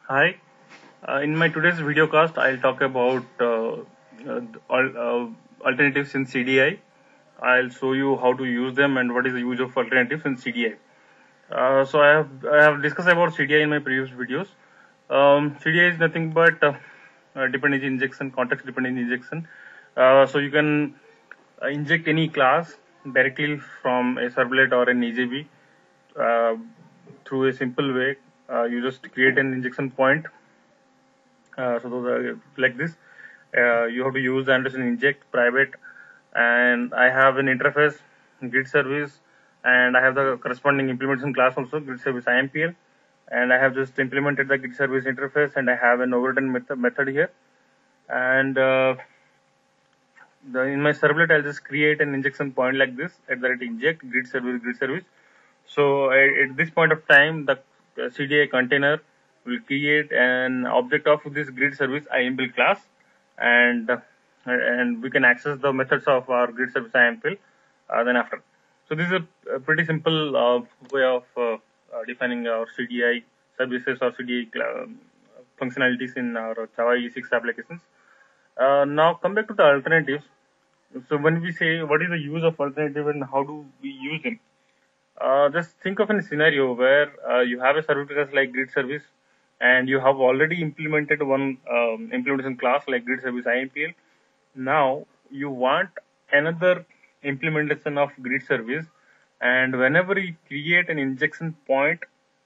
Hi. In my today's video cast, I'll talk about alternatives in CDI. I'll show you how to use them and what is the use of alternatives in CDI. So I have discussed about CDI in my previous videos. CDI is nothing but dependency injection, context dependency injection. So you can inject any class directly from a servlet or an EJB uh, through a simple way. You just create an injection point. Like this, you have to use the annotation inject private, and I have an interface grid service, and I have the corresponding implementation class also grid service IMPL, and I have just implemented the grid service interface, and I have an overridden method here, and in my servlet I'll just create an injection point like this at the rate inject grid service. So at this point of time, the CDI container will create an object of this grid service IMPL class, and we can access the methods of our grid service IMPL then after. So this is a pretty simple way of defining our CDI services or CDI functionalities in our Java E6 applications. Now come back to the alternatives. So when we say what is the use of alternative and how do we use them, just think of a scenario where you have a service class like grid service, and you have already implemented one implementation class like grid service IMPL. Now you want another implementation of grid service, and whenever you create an injection point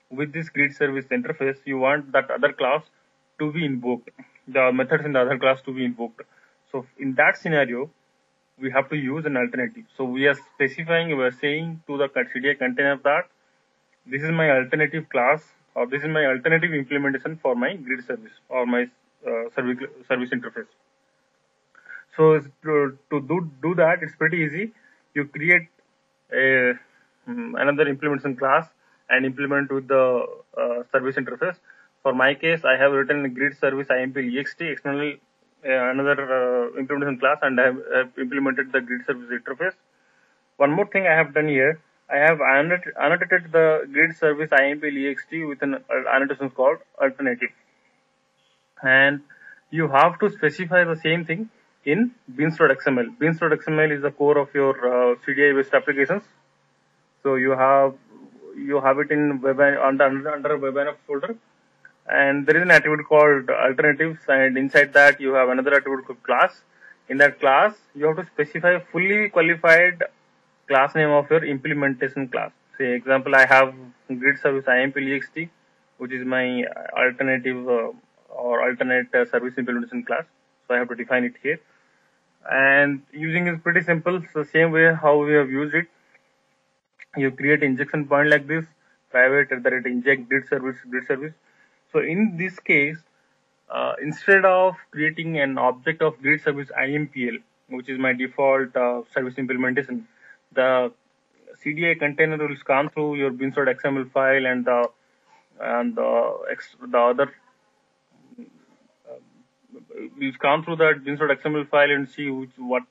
with this grid service interface, you want that other class to be invoked, the methods in the other class to be invoked. So in that scenario, we have to use an alternative. So we are specifying, we are saying to the CDI container that this is my alternative class, or this is my alternative implementation for my grid service or my service interface. So to do that, it's pretty easy. You create a another implementation class and implement with the service interface. For my case, I have written grid service IMPL ext external another implementation class, and I have implemented the grid service interface. One more thing I have done here, I have annotated the grid service IMPL ext with an annotation called alternative, and you have to specify the same thing in beans.xml. Beans.xml is the core of your CDI based applications. So you have it in web under web folder, and there is an attribute called alternatives, and inside that you have another attribute called class. In that class, you have to specify fully qualified class name of your implementation class. Say example, I have grid service IMPL ext, which is my alternative or alternate service implementation class. So I have to define it here, and using is pretty simple. It's the same way how we have used it. You create injection point like this, private at the rate inject grid service. So in this case, instead of creating an object of grid service IMPL, which is my default service implementation, the CDI container will scan through your beans.xml file and the other we'll scan through that beans.xml file and see what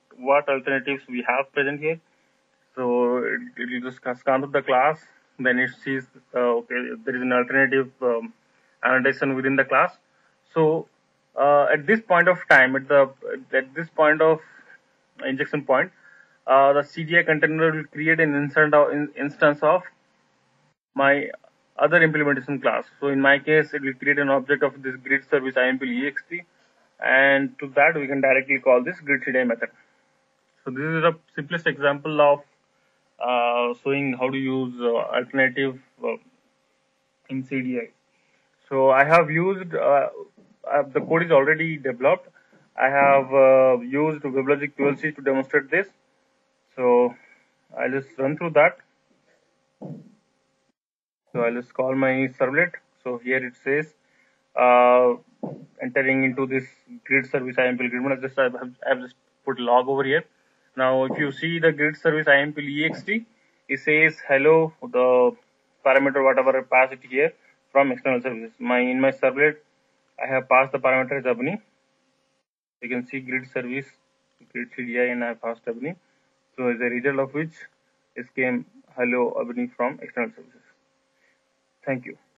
alternatives we have present here. So it will just scan through the class, then it sees okay, there is an alternative annotation within the class. So at this point of time, at this point of injection point, the CDI container will create an instance of my other implementation class. So in my case, it will create an object of this grid service IMPL ext, and to that we can directly call this grid CDI method. So this is the simplest example of showing how to use alternative in CDI. So I have used the code is already developed. I have used WebLogic 12c to demonstrate this. So I'll just run through that. So I'll just call my servlet. So here it says uh, entering into this grid service IMPL grid. I've just put log over here. Now if you see the grid service IMPL ext, it says hello, the parameter whatever I pass it here from external services. In my servlet, I have passed the parameter as Abni. You can see grid service, grid CDI, and I have passed Abni. So as a result of which, it came hello Abni from external services. Thank you.